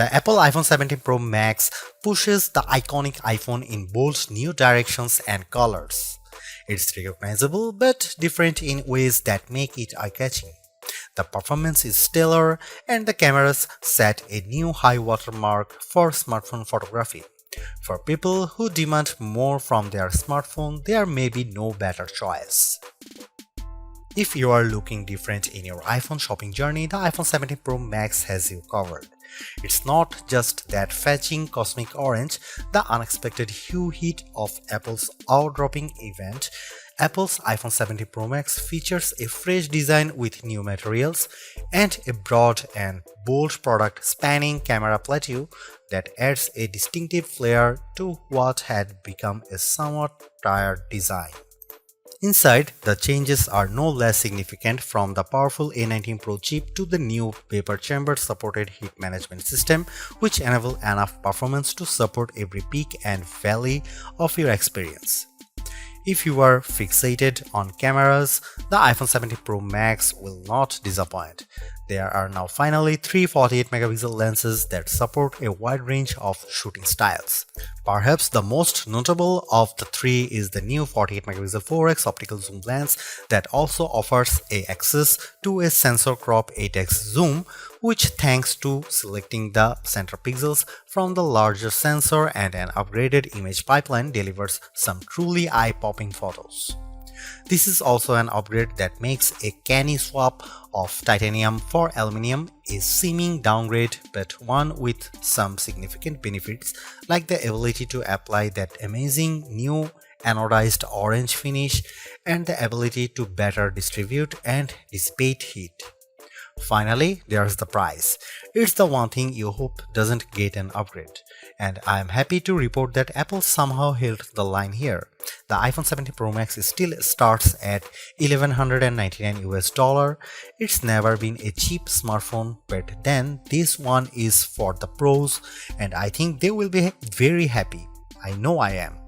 The Apple iPhone 17 Pro Max pushes the iconic iPhone in bold new directions and colors. It's recognizable but different in ways that make it eye-catching. The performance is stellar and the cameras set a new high watermark for smartphone photography. For people who demand more from their smartphone, there may be no better choice. If you are looking different in your iPhone shopping journey, the iPhone 17 Pro Max has you covered. It's not just that fetching cosmic orange, the unexpected hue hit of Apple's eye-dropping event. Apple's iPhone 17 Pro Max features a fresh design with new materials and a broad and bold product spanning camera plateau that adds a distinctive flair to what had become a somewhat tired design. Inside, the changes are no less significant, from the powerful A19 Pro chip to the new vapor chamber supported heat management system, which enable enough performance to support every peak and valley of your experience. If you are fixated on cameras, the iPhone 17 Pro Max will not disappoint. There are now finally three 48-megapixel lenses that support a wide range of shooting styles. Perhaps the most notable of the three is the new 48-megapixel 4x optical zoom lens that also offers access to a sensor crop 8x zoom, which, thanks to selecting the center pixels from the larger sensor and an upgraded image pipeline, delivers some truly eye-popping photos. This is also an upgrade that makes a canny swap of titanium for aluminum a seeming downgrade, but one with some significant benefits, like the ability to apply that amazing new anodized orange finish and the ability to better distribute and dissipate heat. Finally, there's the price. It's the one thing you hope doesn't get an upgrade. And I am happy to report that Apple somehow held the line here. The iPhone 17 Pro Max still starts at $1,199 US. It's never been a cheap smartphone, but then this one is for the pros, and I think they will be very happy. I know I am.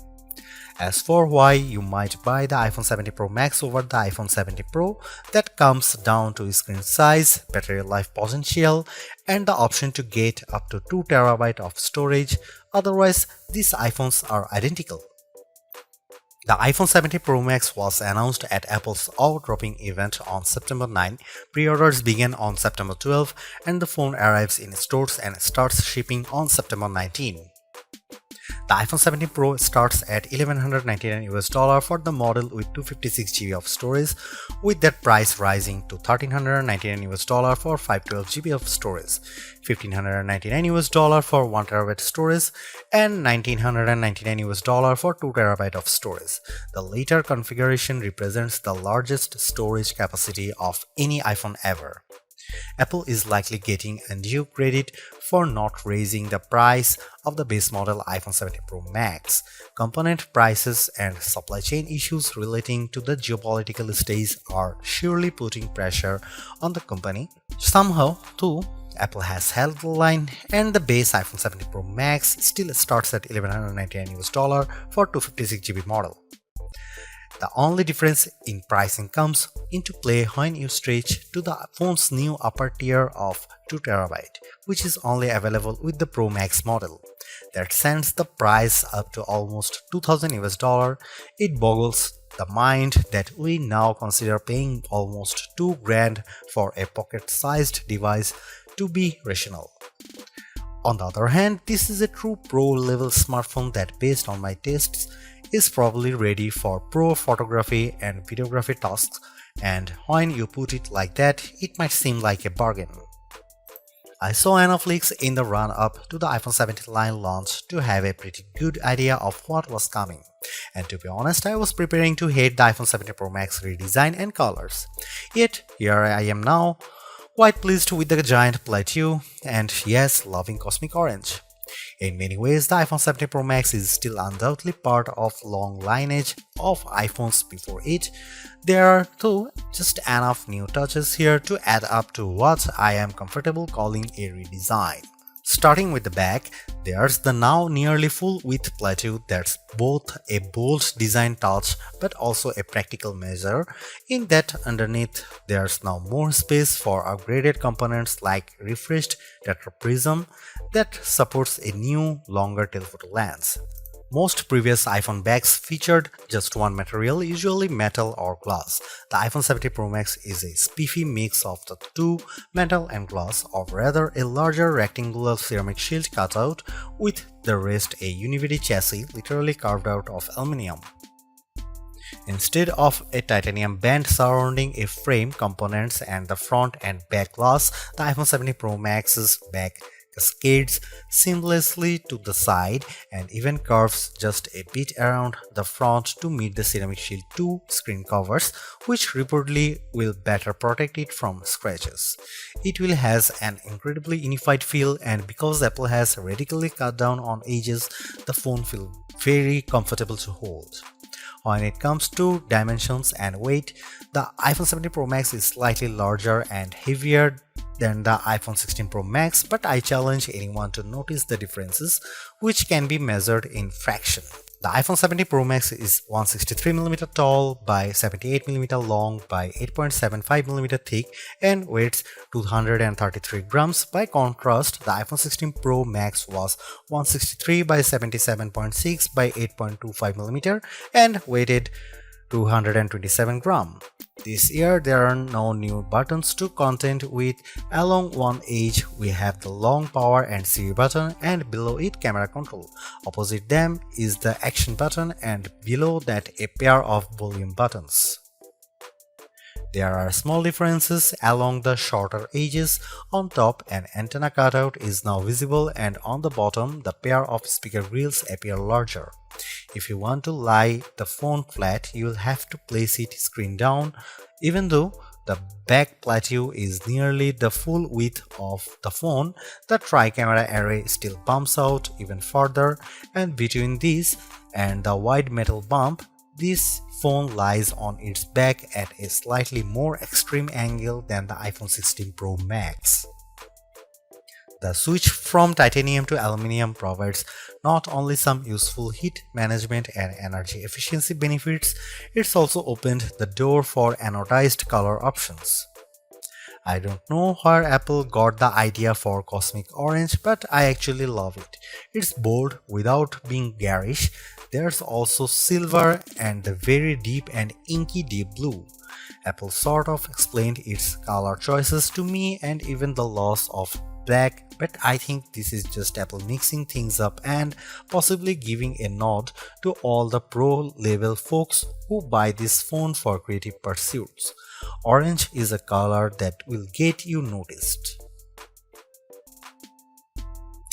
As for why you might buy the iPhone 17 Pro Max over the iPhone 17 Pro, that comes down to screen size, battery life potential, and the option to get up to 2 TB of storage. Otherwise, these iPhones are identical. The iPhone 17 Pro Max was announced at Apple's eye-dropping event on September 9. Pre-orders began on September 12, and the phone arrives in stores and starts shipping on September 19. The iPhone 17 Pro starts at $1,199 US for the model with 256GB of storage, with that price rising to $1,399 US for 512GB of storage, $1,599 US for 1TB storage, and $1,999 US for 2TB of storage. The later configuration represents the largest storage capacity of any iPhone ever. Apple is likely getting undue credit for not raising the price of the base model iPhone 17 Pro Max. Component prices and supply chain issues relating to the geopolitical stage are surely putting pressure on the company. Somehow, too, Apple has held the line, and the base iPhone 17 Pro Max still starts at $1,199 US for 256GB model. The only difference in pricing comes into play when you stretch to the phone's new upper tier of 2TB, which is only available with the Pro Max model. That sends the price up to almost $2,000 US. It boggles the mind that we now consider paying almost $2,000 for a pocket-sized device to be rational. On the other hand, this is a true pro-level smartphone that, based on my tastes, is probably ready for pro photography and videography tasks, and when you put it like that, it might seem like a bargain. I saw enough leaks in the run-up to the iPhone 17 line launch to have a pretty good idea of what was coming, and to be honest, I was preparing to hate the iPhone 17 Pro Max redesign and colors. Yet, here I am now, quite pleased with the giant plateau, and yes, loving cosmic orange. In many ways, the iPhone 17 Pro Max is still undoubtedly part of long lineage of iPhones before it. There are, though, just enough new touches here to add up to what I am comfortable calling a redesign. Starting with the back, there's the now nearly full-width plateau that's both a bold design touch but also a practical measure in that underneath there's now more space for upgraded components like refreshed tetraprism that supports a new, longer telephoto lens. Most previous iPhone bags featured just one material, usually metal or glass. The iPhone 17 Pro Max is a spiffy mix of the two, metal and glass, or rather a larger rectangular ceramic shield cutout with the rest a univity chassis literally carved out of aluminum. Instead of a titanium band surrounding a frame, components and the front and back glass, the iPhone 17 Pro Max's back cascades seamlessly to the side and even curves just a bit around the front to meet the Ceramic Shield 2 screen covers, which reportedly will better protect it from scratches. It will has an incredibly unified feel, and because Apple has radically cut down on edges, the phone feels very comfortable to hold. When it comes to dimensions and weight, the iPhone 17 Pro Max is slightly larger and heavier than the iPhone 16 Pro Max, but I challenge anyone to notice the differences, which can be measured in fraction. The iPhone 17 Pro Max is 163mm tall by 78mm long by 8.75mm thick and weighs 233 grams. By contrast, the iPhone 16 Pro Max was 163 by 77.6 by 8.25mm and weighed 227 grams. This year there are no new buttons to contend with. Along one edge we have the long power and Siri button, and below it camera control. Opposite them is the action button, and below that a pair of volume buttons. There are small differences along the shorter edges. On top, an antenna cutout is now visible, and on the bottom, the pair of speaker grills appear larger. If you want to lie the phone flat, you'll have to place it screen down. Even though the back plateau is nearly the full width of the phone, the tri-camera array still bumps out even further, and between this and the wide metal bump, this phone lies on its back at a slightly more extreme angle than the iPhone 16 Pro Max. The switch from titanium to aluminum provides not only some useful heat management and energy efficiency benefits, it's also opened the door for anodized color options. I don't know where Apple got the idea for cosmic orange, but I actually love it. It's bold without being garish. There's also silver and the very deep and inky deep blue. Apple sort of explained its color choices to me and even the loss of black, but I think this is just Apple mixing things up and possibly giving a nod to all the pro level folks who buy this phone for creative pursuits. Orange is a color that will get you noticed.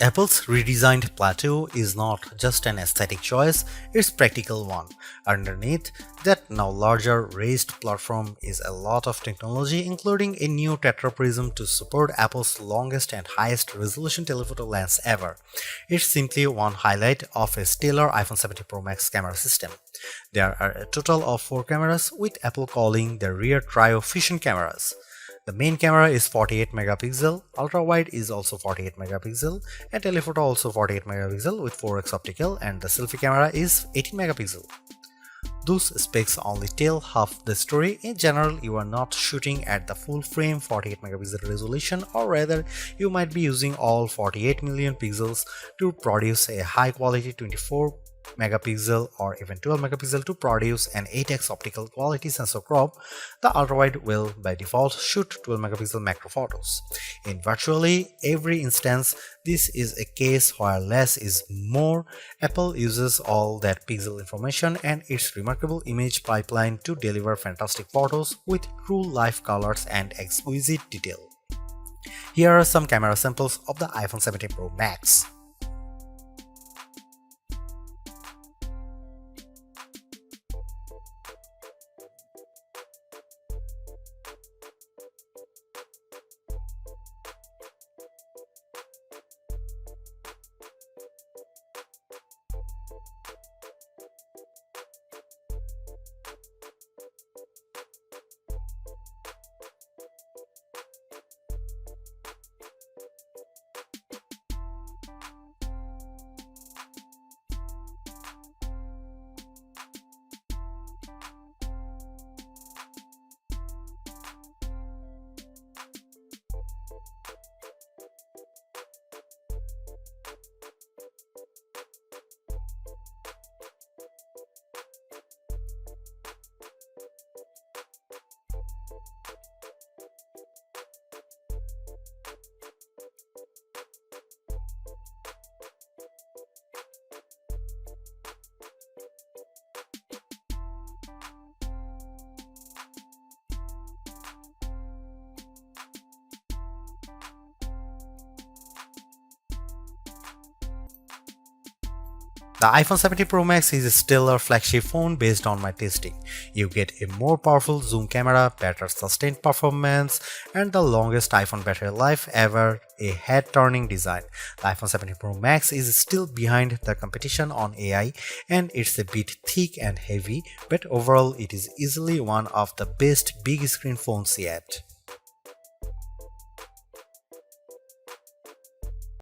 Apple's redesigned plateau is not just an aesthetic choice, it's a practical one. Underneath that now larger raised platform is a lot of technology, including a new tetraprism to support Apple's longest and highest resolution telephoto lens ever. It's simply one highlight of a stellar iPhone 17 Pro Max camera system. There are a total of 4 cameras, with Apple calling the rear trio fusion cameras. The main camera is 48 megapixel, ultra-wide is also 48 megapixel, and telephoto also 48 megapixel with 4x optical, and the selfie camera is 18 megapixel. Those specs only tell half the story. In general, you are not shooting at the full frame 48 megapixel resolution, or rather, you might be using all 48 million pixels to produce a high quality 24 megapixel or even 12 megapixel to produce an 8x optical quality sensor crop. The ultrawide will by default shoot 12 megapixel macro photos. In virtually every instance, this is a case where less is more. Apple uses all that pixel information and its remarkable image pipeline to deliver fantastic photos with true life colors and exquisite detail. Here are some camera samples of the iPhone 17 Pro Max. The iPhone 17 Pro Max is still a flagship phone based on my testing. You get a more powerful zoom camera, better sustained performance, and the longest iPhone battery life ever, a head-turning design. The iPhone 17 Pro Max is still behind the competition on AI and it's a bit thick and heavy, but overall it is easily one of the best big screen phones yet.